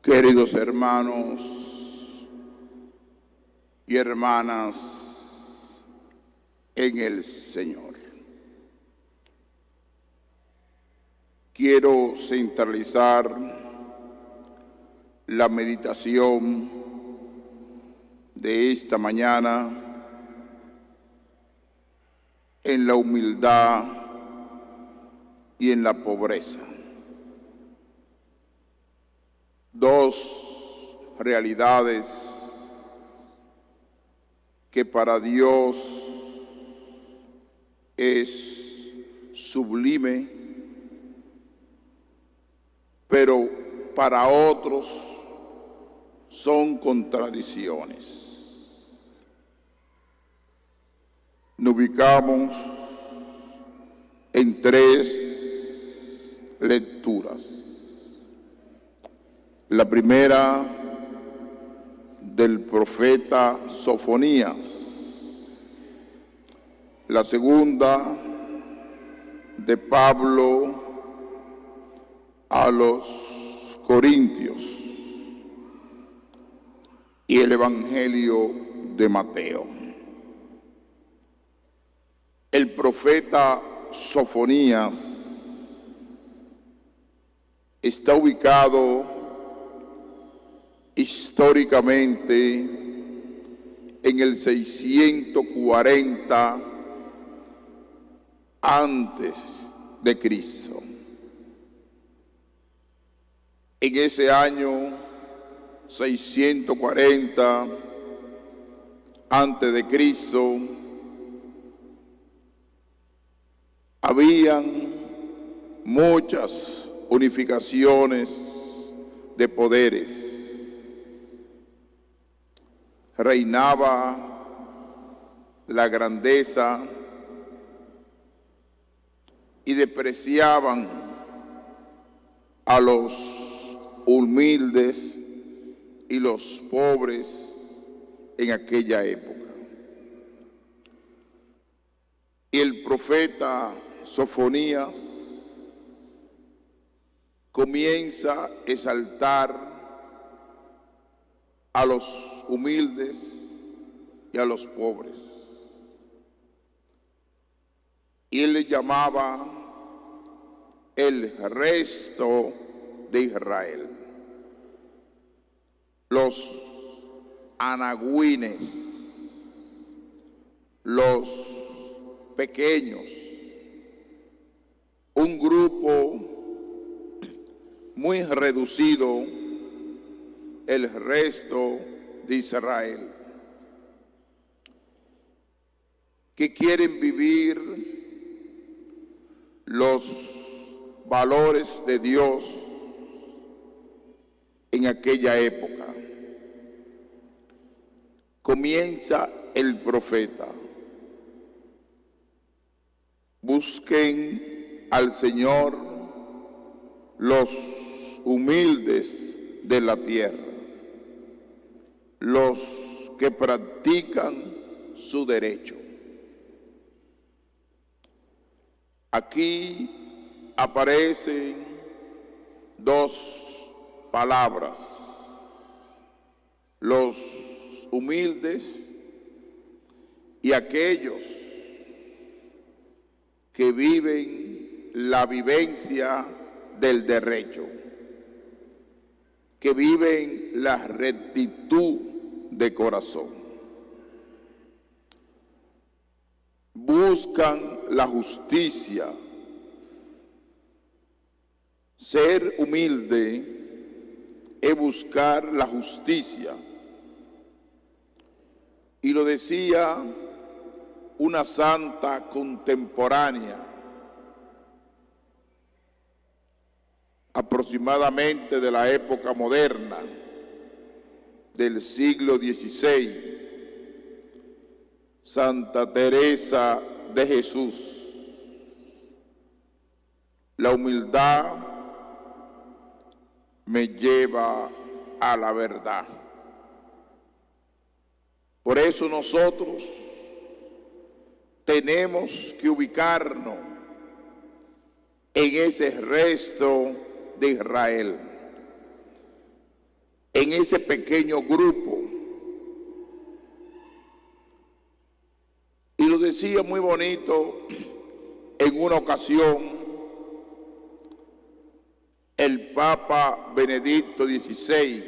Queridos hermanos y hermanas en el Señor, quiero centralizar la meditación de esta mañana en la humildad y en la pobreza. Dos realidades que para Dios es sublime, pero para otros son contradicciones. Nos ubicamos en tres lecturas. La primera del profeta Sofonías, la segunda de Pablo a los Corintios y el Evangelio de Mateo. El profeta Sofonías está ubicado históricamente en el 640 antes de Cristo. En ese año 640 antes de Cristo habían muchas unificaciones de poderes. Reinaba la grandeza y despreciaban a los humildes y los pobres en aquella época. Y el profeta Sofonías comienza a exaltar a los humildes y a los pobres. Y él le llamaba el resto de Israel, los anagüines, los pequeños, un grupo muy reducido, el resto de Israel, que quieren vivir los valores de Dios en aquella época. Comienza el profeta: busquen al Señor los humildes de la tierra, los que practican su derecho. Aquí aparecen dos palabras: los humildes y aquellos que viven la vivencia del derecho, que viven la rectitud de corazón. Buscan la justicia. Ser humilde es buscar la justicia. Y lo decía una santa contemporánea, aproximadamente de la época moderna, del siglo XVI, Santa Teresa de Jesús: la humildad me lleva a la verdad. Por eso nosotros tenemos que ubicarnos en ese resto de Israel, en ese pequeño grupo. Y lo decía muy bonito en una ocasión el Papa Benedicto XVI,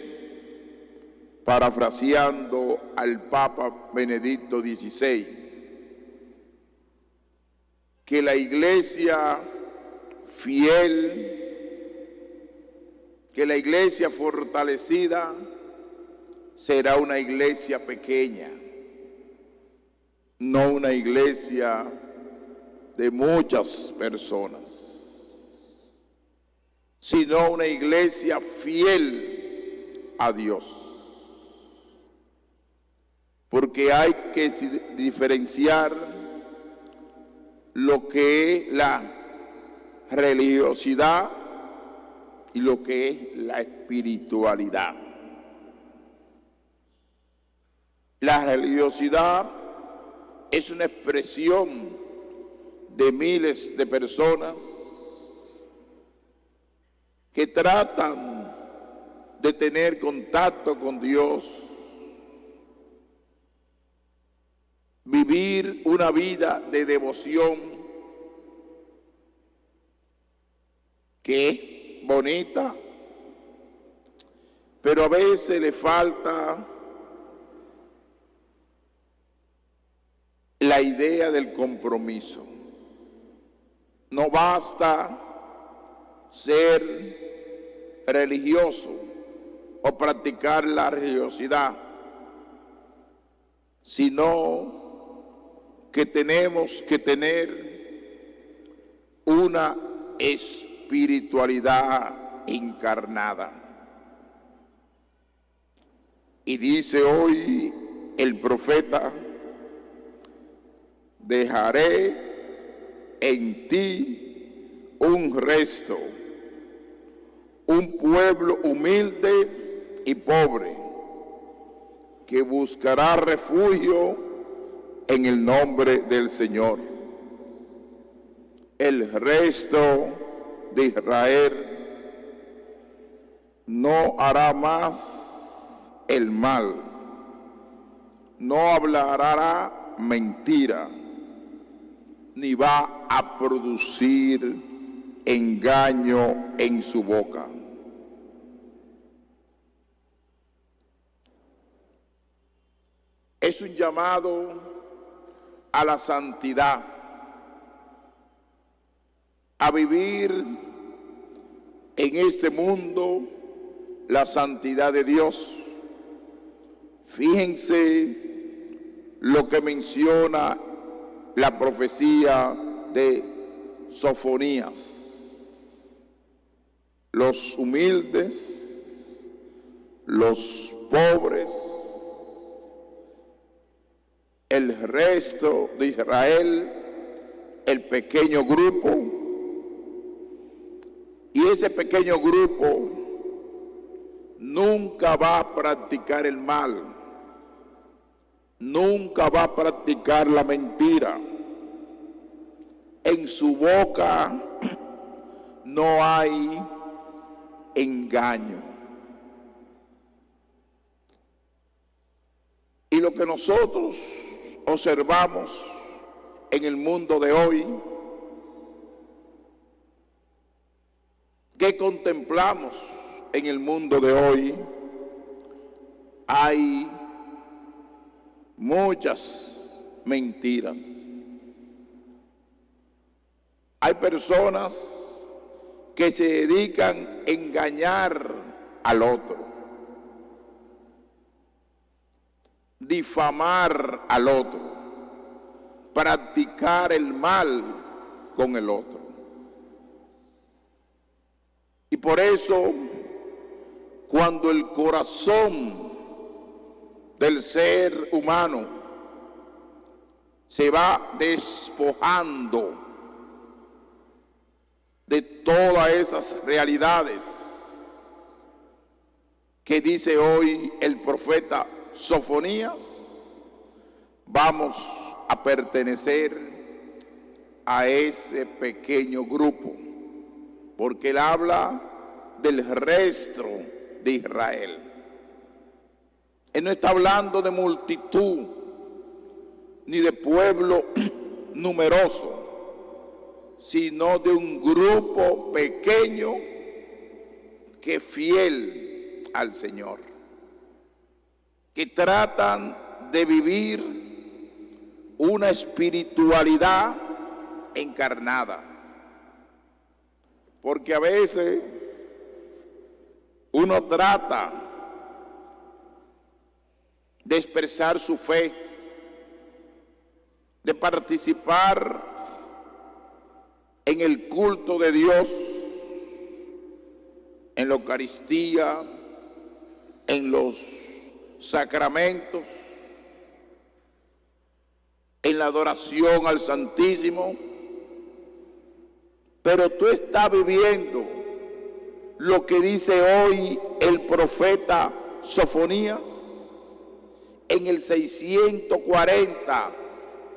parafraseando al Papa Benedicto XVI, que la iglesia fiel, que la iglesia fortalecida será una iglesia pequeña, no una iglesia de muchas personas, sino una iglesia fiel a Dios. Porque hay que diferenciar lo que es la religiosidad y lo que es la espiritualidad. La religiosidad es una expresión de miles de personas que tratan de tener contacto con Dios, vivir una vida de devoción que es bonita, pero a veces le falta la idea del compromiso. No basta ser religioso o practicar la religiosidad, sino que tenemos que tener una espiritualidad encarnada. Y dice hoy el profeta: dejaré en ti un resto, un pueblo humilde y pobre, que buscará refugio en el nombre del Señor. El resto de Israel no hará más el mal, no hablará mentira, ni va a producir engaño en su boca. Es un llamado a la santidad, a vivir en este mundo la santidad de Dios. Fíjense lo que menciona la profecía de Sofonías: los humildes, los pobres, el resto de Israel, el pequeño grupo, y ese pequeño grupo nunca va a practicar el mal, nunca va a practicar la mentira. En su boca no hay engaño. Y lo que nosotros observamos en el mundo de hoy, ¿qué contemplamos en el mundo de hoy? Hay muchas mentiras. Hay personas que se dedican a engañar al otro, difamar al otro, practicar el mal con el otro. Y por eso, cuando el corazón del ser humano se va despojando de todas esas realidades que dice hoy el profeta Sofonías, vamos a pertenecer a ese pequeño grupo, porque él habla del resto de Israel. Él no está hablando de multitud ni de pueblo numeroso, sino de un grupo pequeño que es fiel al Señor, que tratan de vivir una espiritualidad encarnada. Porque a veces uno trata de expresar su fe, de participar en el culto de Dios, en la Eucaristía, en los sacramentos, en la adoración al Santísimo, pero tú estás viviendo lo que dice hoy el profeta Sofonías en el 640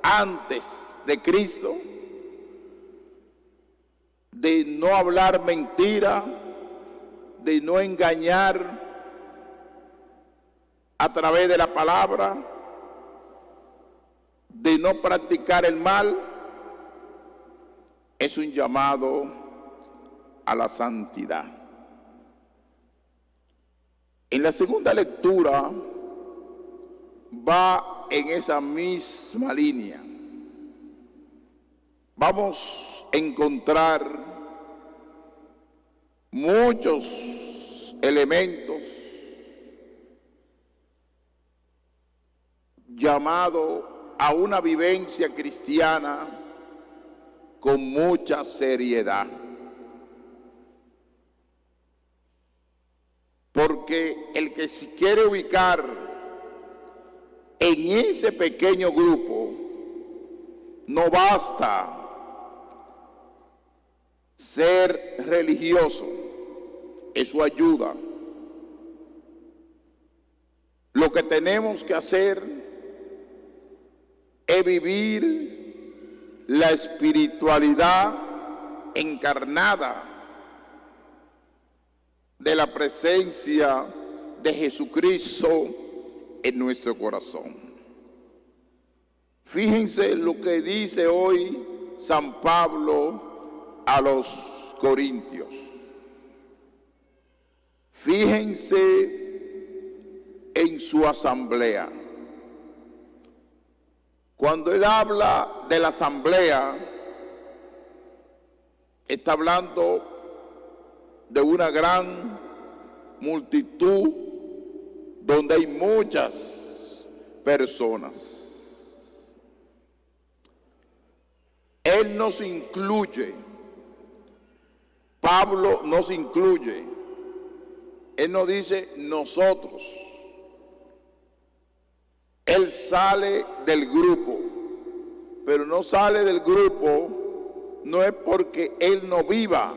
antes de Cristo, de no hablar mentira, de no engañar a través de la palabra, de no practicar el mal. Es un llamado a la santidad. En la segunda lectura va en esa misma línea. Vamos a encontrar muchos elementos llamados a una vivencia cristiana con mucha seriedad. Porque el que se quiere ubicar en ese pequeño grupo, no basta ser religioso, eso ayuda. Lo que tenemos que hacer es vivir la espiritualidad encarnada de la presencia de Jesucristo en nuestro corazón. Fíjense lo que dice hoy San Pablo a los Corintios. Fíjense en su asamblea. Cuando él habla de la asamblea, está hablando de una gran multitud donde hay muchas personas. Él nos incluye, Pablo nos incluye. Él no dice nosotros. Él sale del grupo, pero no sale del grupo, no es porque él no viva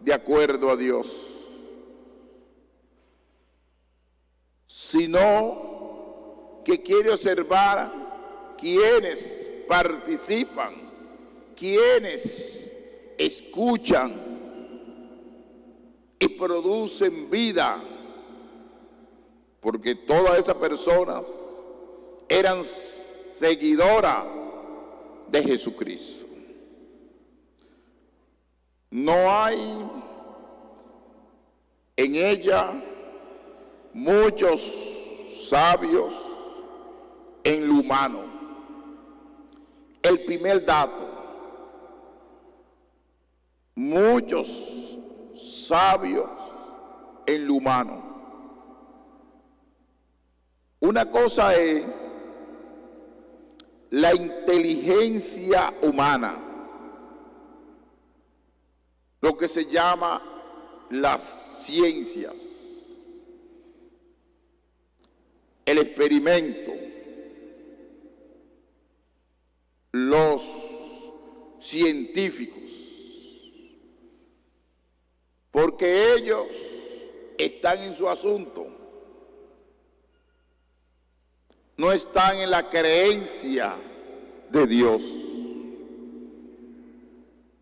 de acuerdo a Dios, sino que quiere observar quienes participan, quienes escuchan y producen vida, porque todas esas personas eran seguidoras de Jesucristo. No hay en ella muchos sabios en lo humano. El primer dato, muchos sabios en lo humano. Una cosa es la inteligencia humana, lo que se llama las ciencias, el experimento, los científicos, porque ellos están en su asunto, no están en la creencia de Dios.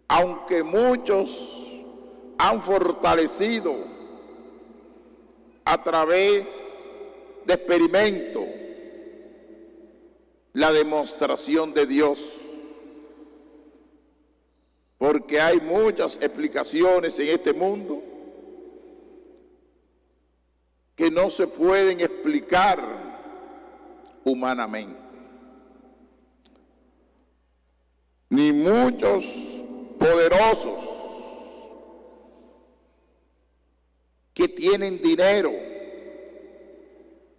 Aunque muchos han fortalecido a través de experimento la demostración de Dios, porque hay muchas explicaciones en este mundo que no se pueden explicar humanamente, ni muchos poderosos que tienen dinero,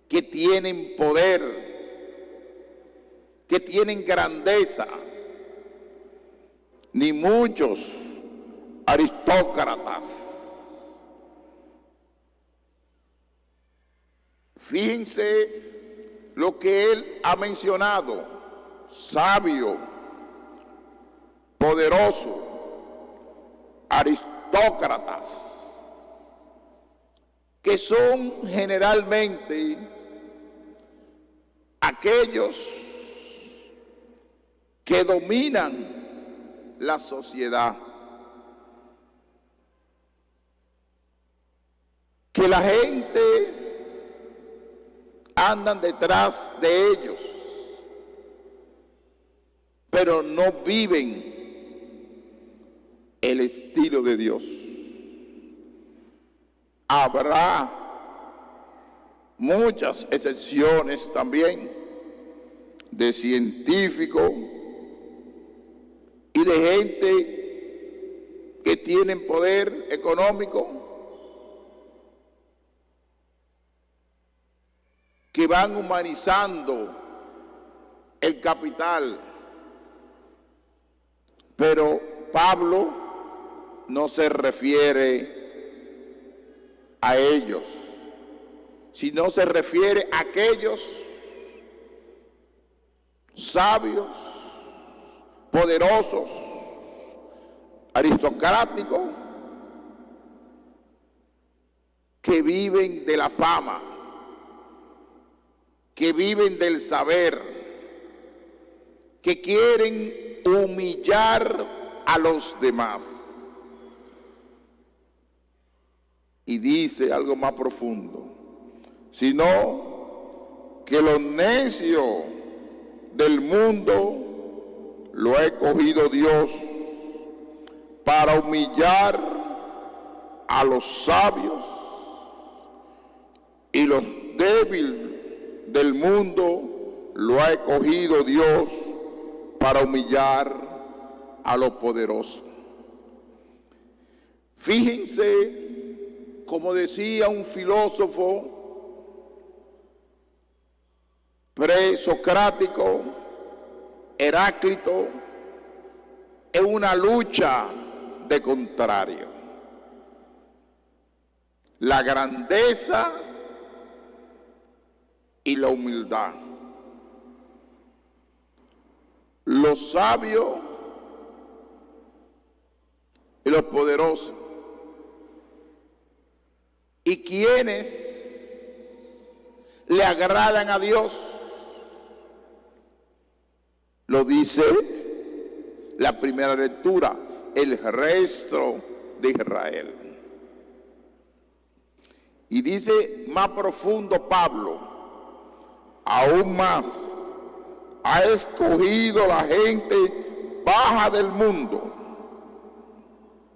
que tienen poder, que tienen grandeza, ni muchos aristócratas. Fíjense lo que él ha mencionado: sabio, poderoso, aristócratas, que son generalmente aquellos que dominan la sociedad, que la gente andan detrás de ellos, pero no viven el estilo de Dios. Habrá muchas excepciones también de científicos y de gente que tienen poder económico, que van humanizando el capital. Pero Pablo no se refiere a ellos, sino se refiere a aquellos sabios, poderosos, aristocráticos, que viven de la fama, que viven del saber, que quieren humillar a los demás. Y dice algo más profundo: sino que lo necio del mundo lo ha escogido Dios para humillar a los sabios, y los débiles del mundo lo ha escogido Dios para humillar a los poderosos. Fíjense, como decía un filósofo presocrático, Heráclito, es una lucha de contrario. La grandeza y la humildad. Los sabios y los poderosos. ¿Y quiénes le agradan a Dios? Lo dice la primera lectura: el resto de Israel. Y dice más profundo Pablo: aún más, ha escogido la gente baja del mundo,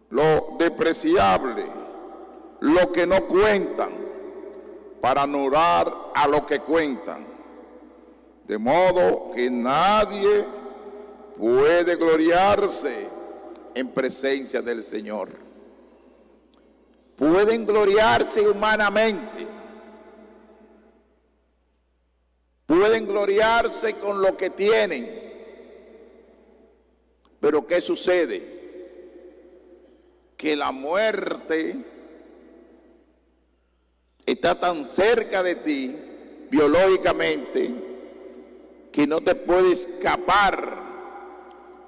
lo despreciable, lo que no cuentan, para anular a lo que cuentan, de modo que nadie puede gloriarse en presencia del Señor. Pueden gloriarse humanamente, pueden gloriarse con lo que tienen, pero ¿qué sucede? Que la muerte está tan cerca de ti biológicamente que no te puedes escapar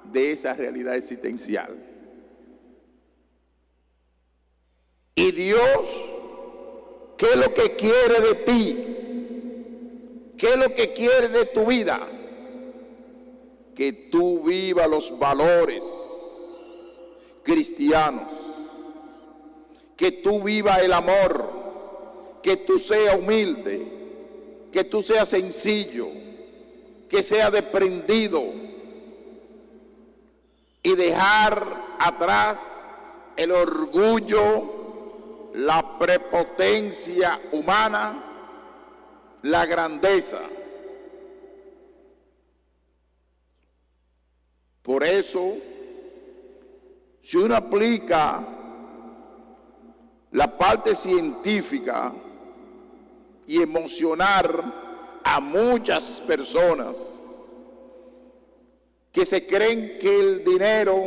de esa realidad existencial. Y Dios, ¿qué es lo que quiere de ti? ¿Qué es lo que quiere de tu vida? Que tú vivas los valores cristianos, que tú vivas el amor, que tú seas humilde, que tú seas sencillo, que seas desprendido y dejar atrás el orgullo, la prepotencia humana, la grandeza. Por eso, si uno aplica la parte científica y emocionar a muchas personas que se creen que el dinero,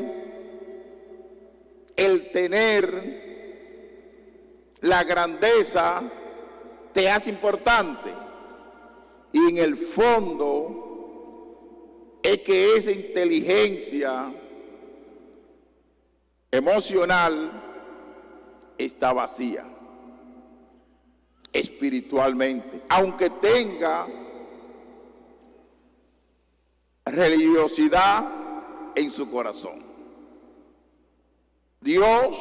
el tener, la grandeza te hace importante, y en el fondo es que esa inteligencia emocional está vacía espiritualmente, aunque tenga religiosidad en su corazón. Dios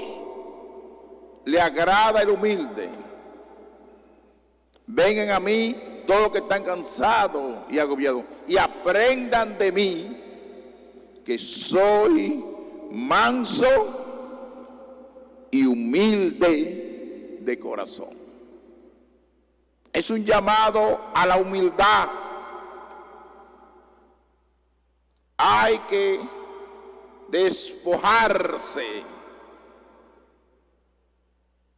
le agrada el humilde. Vengan a mí todos los que están cansados y agobiados, y aprendan de mí, que soy manso y humilde de corazón. Es un llamado a la humildad. Hay que despojarse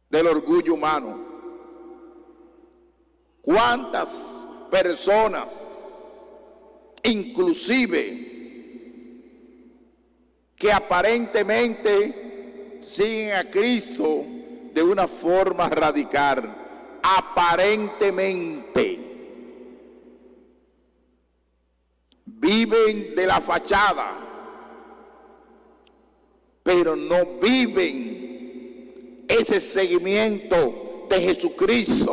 del orgullo humano. ¿Cuántas personas, inclusive, que aparentemente siguen a Cristo de una forma radical, aparentemente viven de la fachada, pero no viven ese seguimiento de Jesucristo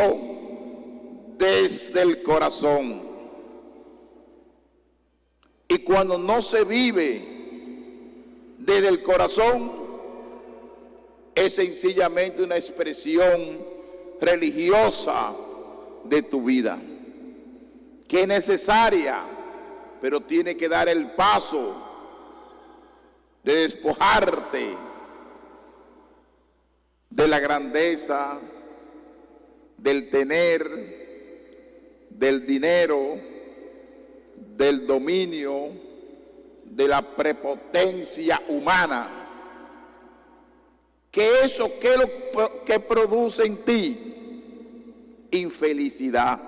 desde el corazón? Y cuando no se vive desde el corazón, es sencillamente una expresión religiosa de tu vida, que es necesaria, pero tiene que dar el paso de despojarte de la grandeza, del tener, del dinero, del dominio, de la prepotencia humana. ¿Qué eso qué es lo que produce en ti? Infelicidad.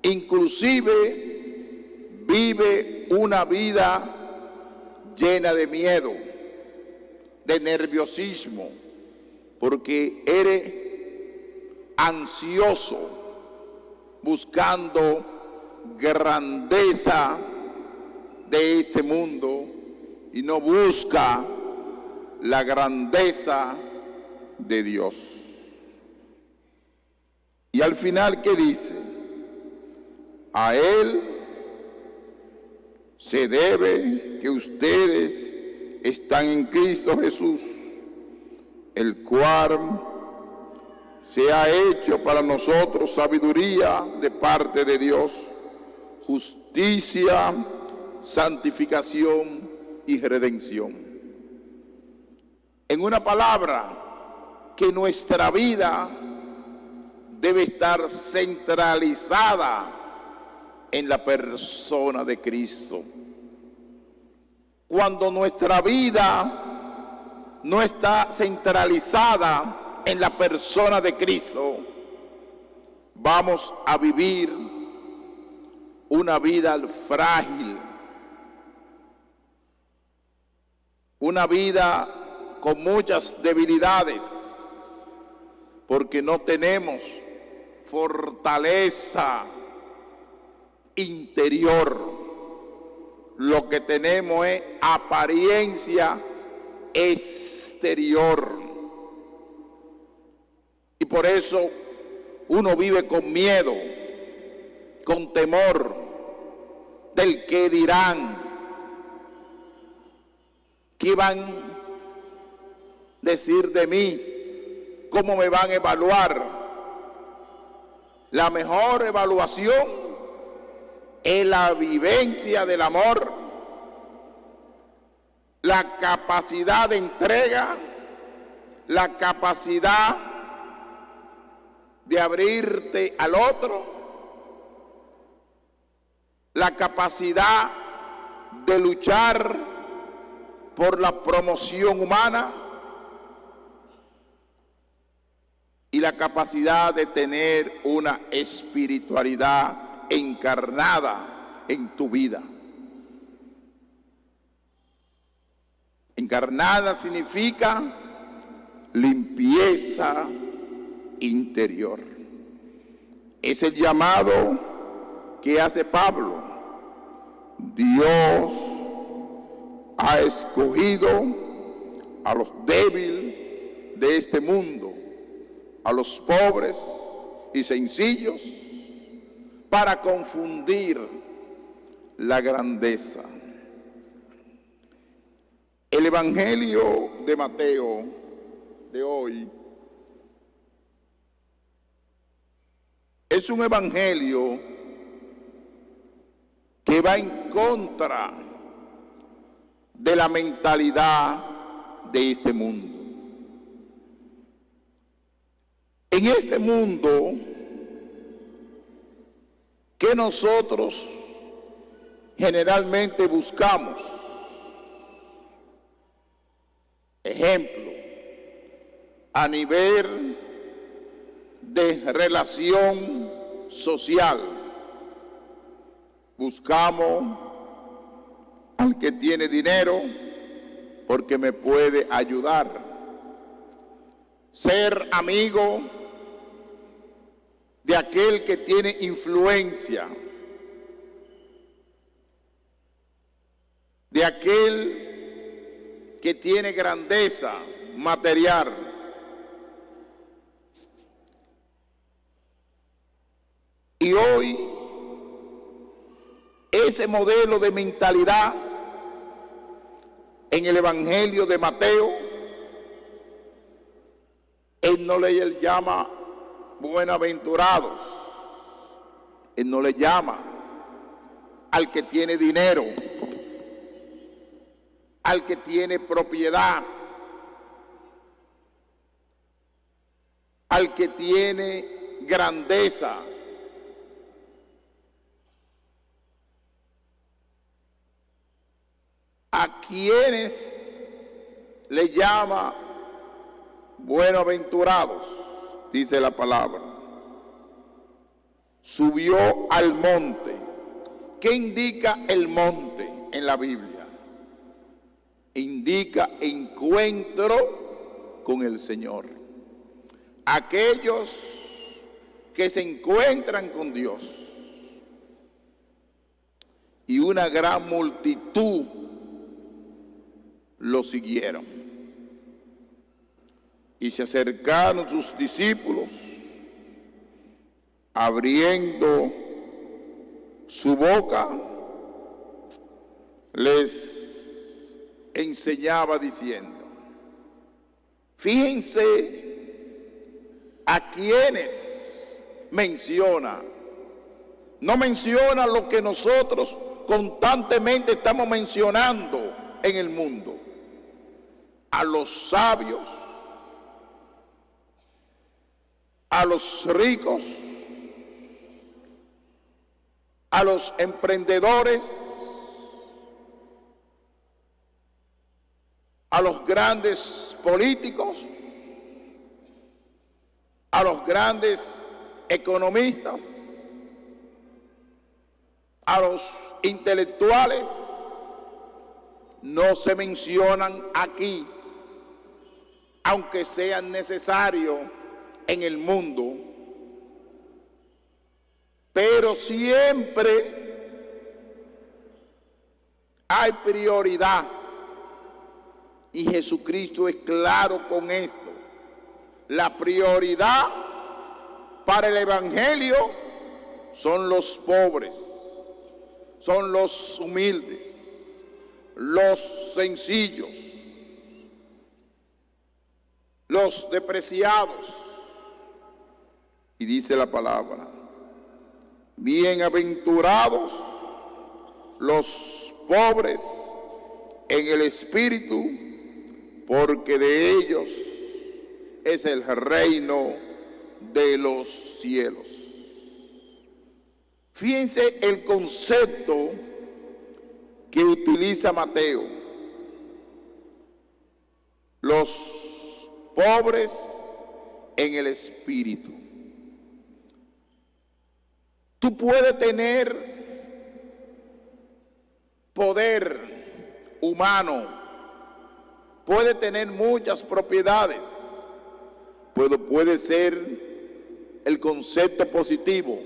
Inclusive vive una vida llena de miedo, de nerviosismo, porque eres ansioso, buscando grandeza de este mundo, y no busca la grandeza de Dios. Y al final, ¿qué dice? A Él se debe que ustedes están en Cristo Jesús, el cual se ha hecho para nosotros sabiduría de parte de Dios, justicia, santificación y redención. En una palabra, que nuestra vida debe estar centralizada en la persona de Cristo. Cuando nuestra vida no está centralizada en la persona de Cristo, vamos a vivir una vida frágil, una vida con muchas debilidades, porque no tenemos fortaleza interior. Lo que tenemos es apariencia exterior. Y por eso uno vive con miedo, con temor del que dirán, qué van a decir de mí, cómo me van a evaluar, La mejor evaluación es la vivencia del amor, la capacidad de entrega, la capacidad de abrirte al otro, la capacidad de luchar por la promoción humana y la capacidad de tener una espiritualidad encarnada en tu vida. Encarnada significa limpieza interior. Es el llamado que hace Pablo. Dios ha escogido a los débiles de este mundo, a los pobres y sencillos, para confundir la grandeza. El Evangelio de Mateo de hoy es un evangelio que va en contra de la mentalidad de este mundo. En este mundo que nosotros generalmente buscamos, ejemplo, a nivel de relación social, buscamos al que tiene dinero porque me puede ayudar. Ser amigo de aquel que tiene influencia, de aquel que tiene grandeza material. Y hoy ese modelo de mentalidad en el Evangelio de Mateo, él no le llama buenaventurados, él no le llama al que tiene dinero, al que tiene propiedad, al que tiene grandeza. A quienes le llama buenaventurados, dice la palabra. Subió al monte. ¿Qué indica el monte en la Biblia? Indica encuentro con el Señor. Aquellos que se encuentran con Dios. Y una gran multitud lo siguieron. Y se acercaron sus discípulos, abriendo su boca, les enseñaba diciendo, fíjense a quienes menciona. No menciona lo que nosotros constantemente estamos mencionando en el mundo. A los sabios, a los ricos, a los emprendedores, a los grandes políticos, a los grandes economistas, a los intelectuales, no se mencionan aquí, aunque sean necesarios en el mundo, pero siempre hay prioridad, y Jesucristo es claro con esto. La prioridad para el Evangelio son los pobres, son los humildes, los sencillos, los despreciados. Y dice la palabra, Bienaventurados los pobres en el espíritu, porque de ellos es el reino de los cielos. Fíjense el concepto que utiliza Mateo. Los pobres en el espíritu. Tú puedes tener poder humano, puedes tener muchas propiedades, pero puede ser el concepto positivo,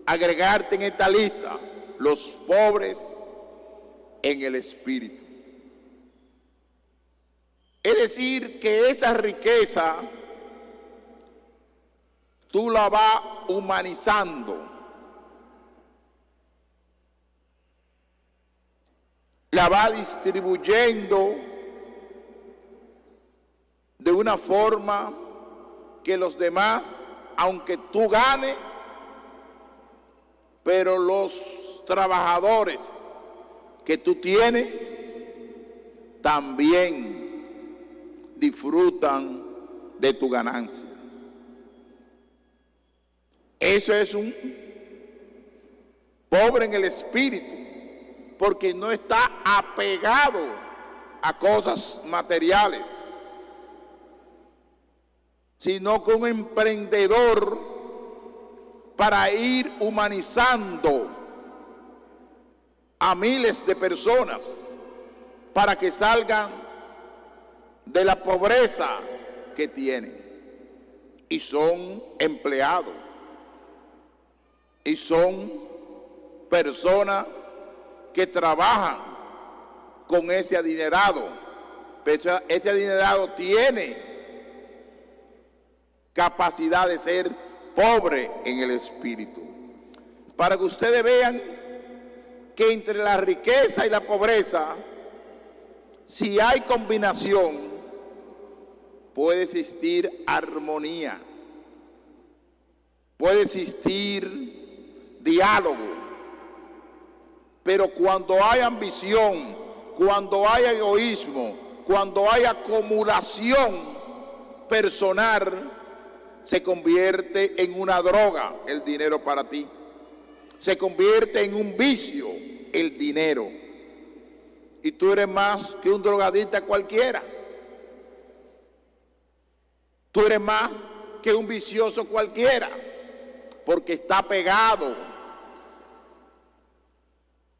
agregarte en esta lista, los pobres en el espíritu. Es decir, que esa riqueza tú la vas humanizando, la vas distribuyendo de una forma que los demás, aunque tú ganes, pero los trabajadores que tú tienes también disfrutan de tu ganancia. Eso es un pobre en el espíritu, porque no está apegado a cosas materiales, sino que un emprendedor para ir humanizando a miles de personas para que salgan de la pobreza que tienen y son empleados. Y son personas que trabajan con ese adinerado. Pero ese adinerado tiene capacidad de ser pobre en el espíritu. Para que ustedes vean que entre la riqueza y la pobreza, si hay combinación, puede existir armonía, puede existir diálogo, pero cuando hay ambición, cuando hay egoísmo, cuando hay acumulación personal, se convierte en una droga el dinero para ti, se convierte en un vicio el dinero, y tú eres más que un drogadicta cualquiera, tú eres más que un vicioso cualquiera, porque está pegado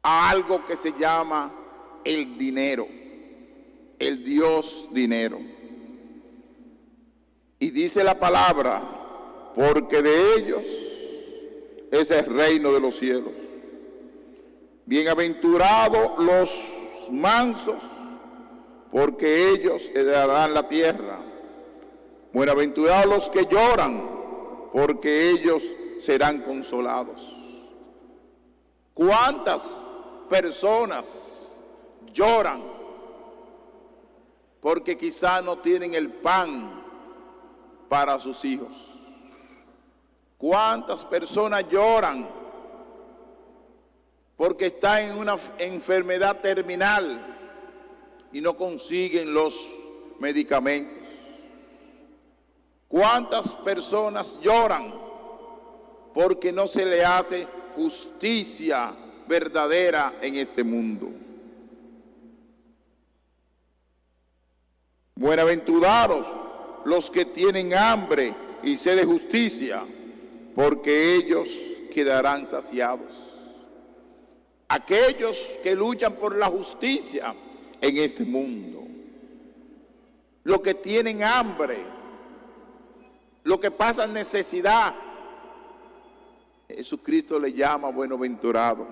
a algo que se llama el dinero, el Dios dinero. Y dice la palabra, porque de ellos es el reino de los cielos. Bienaventurados los mansos, porque ellos heredarán la tierra. Bienaventurados los que lloran, porque ellos serán consolados. ¿Cuántas personas lloran porque quizá no tienen el pan para sus hijos? ¿Cuántas personas lloran porque están en una enfermedad terminal y no consiguen los medicamentos? ¿Cuántas personas lloran porque no se le hace justicia verdadera en este mundo? Bienaventurados los que tienen hambre y sed de justicia, porque ellos quedarán saciados. Aquellos que luchan por la justicia en este mundo, los que tienen hambre, los que pasan necesidad, Jesucristo le llama bienaventurados.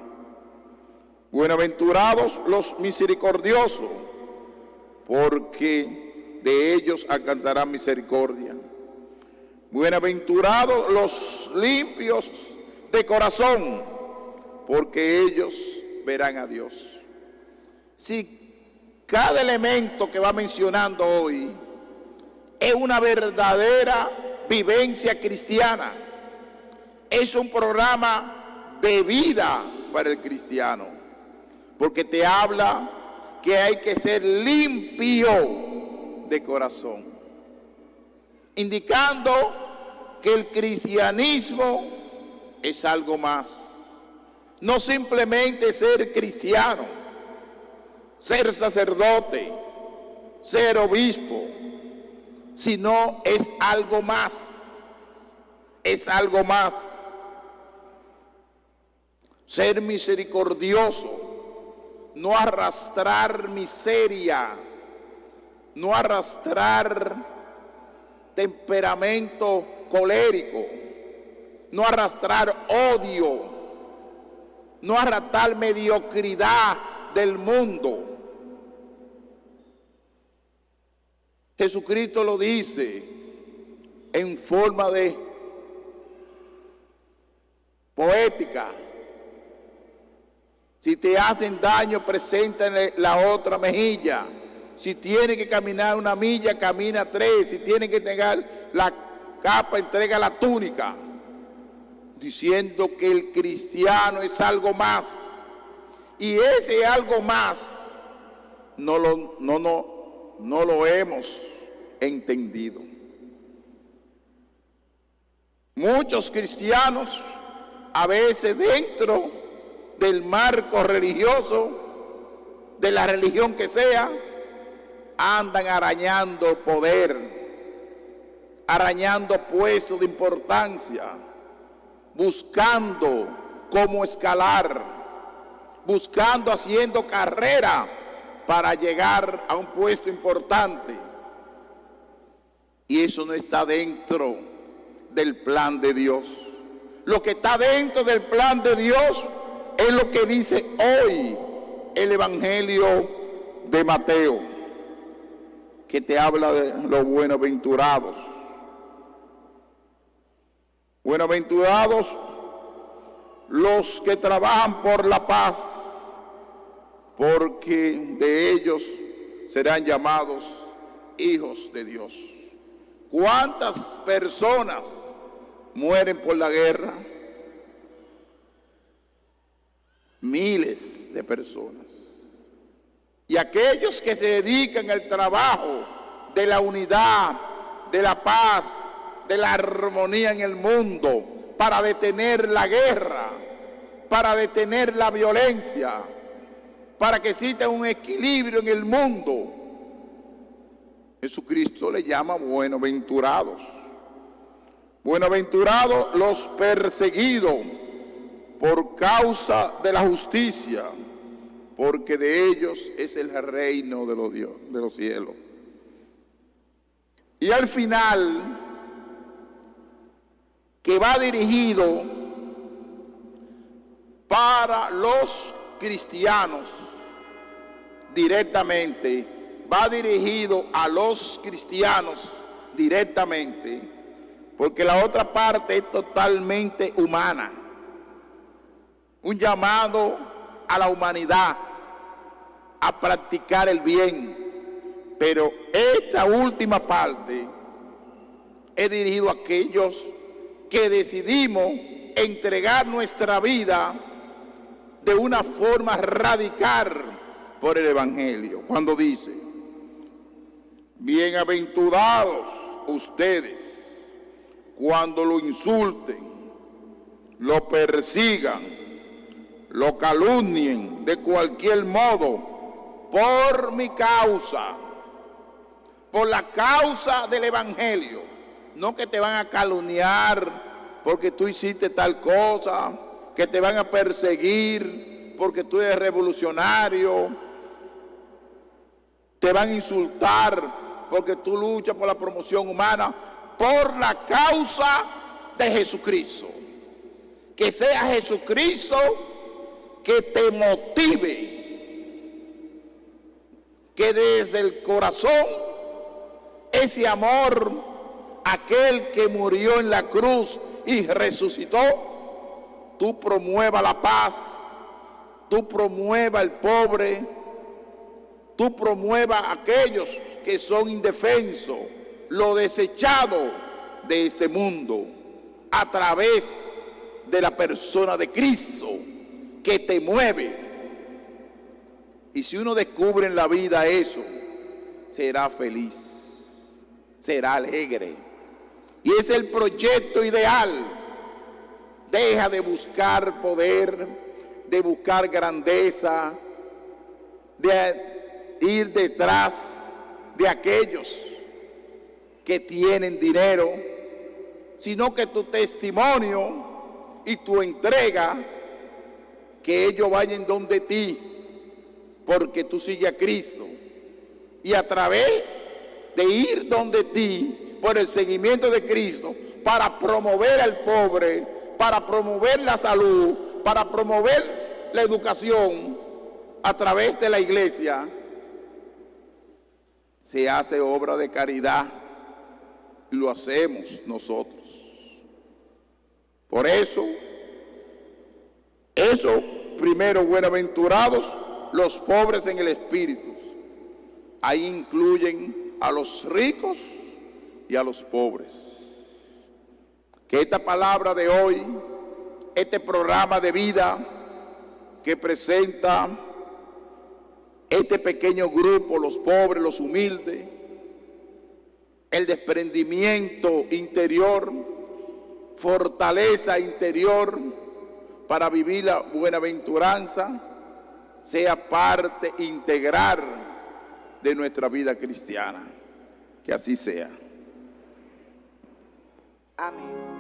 Bienaventurados los misericordiosos, porque de ellos alcanzarán misericordia. Bienaventurados los limpios de corazón, porque ellos verán a Dios. Si cada elemento que va mencionando hoy es una verdadera vivencia cristiana, es un programa de vida para el cristiano, porque te habla que hay que ser limpio de corazón, indicando que el cristianismo es algo más. No simplemente ser cristiano, ser sacerdote, ser obispo, sino es algo más. Es algo más. Ser misericordioso, no arrastrar miseria, no arrastrar temperamento colérico, no arrastrar odio, no arrastrar mediocridad del mundo. Jesucristo lo dice en forma de poética. Si te hacen daño, preséntale la otra mejilla. Si tiene que caminar una milla, camina 3. Si tiene que entregar la capa, entrega la túnica. Diciendo que el cristiano es algo más. Y ese algo más no lo hemos entendido. Muchos cristianos, a veces dentro del marco religioso, de la religión que sea, andan arañando poder, arañando puestos de importancia, buscando cómo escalar, buscando, haciendo carrera para llegar a un puesto importante. Y eso no está dentro del plan de Dios. Lo que está dentro del plan de Dios es lo que dice hoy el Evangelio de Mateo, que te habla de los buenaventurados. Buenaventurados los que trabajan por la paz, porque de ellos serán llamados hijos de Dios. ¿Cuántas personas mueren por la guerra? Miles de personas. Y aquellos que se dedican al trabajo de la unidad, de la paz, de la armonía en el mundo, para detener la guerra, para detener la violencia, para que exista un equilibrio en el mundo, Jesucristo le llama buenaventurados. Buenaventurados los perseguidos por causa de la justicia, porque de ellos es el reino de los cielos. Y al final, que va dirigido para los cristianos directamente, va dirigido a los cristianos directamente, porque la otra parte es totalmente humana. Un llamado a la humanidad a practicar el bien. Pero esta última parte es dirigido a aquellos que decidimos entregar nuestra vida de una forma radical por el Evangelio. Cuando dice: bienaventurados ustedes cuando lo insulten, lo persigan, lo calumnien de cualquier modo por mi causa, por la causa del Evangelio. No que te van a calumniar porque tú hiciste tal cosa, que te van a perseguir porque tú eres revolucionario, te van a insultar porque tú luchas por la promoción humana, por la causa de Jesucristo. Que sea Jesucristo que te motive, que desde el corazón ese amor, aquel que murió en la cruz y resucitó, tú promueva la paz, tú promueva el pobre, tú promueva a aquellos que son indefensos, lo desechado de este mundo, a través de la persona de Cristo que te mueve. Y si uno descubre en la vida eso, será feliz, será alegre. Y es el proyecto ideal. Deja de buscar poder, de buscar grandeza, de ir detrás de aquellos que tienen dinero, sino que tu testimonio y tu entrega, que ellos vayan donde ti, porque tú sigues a Cristo. Y a través de ir donde ti, por el seguimiento de Cristo, para promover al pobre, para promover la salud, para promover la educación, a través de la iglesia, se hace obra de caridad y lo hacemos nosotros. Por eso, primero, bienaventurados los pobres en el espíritu. Ahí incluyen a los ricos y a los pobres. Que esta palabra de hoy, este programa de vida que presenta este pequeño grupo, los pobres, los humildes, el desprendimiento interior, fortaleza interior para vivir la buenaventuranza, sea parte integral de nuestra vida cristiana. Que así sea. Amén.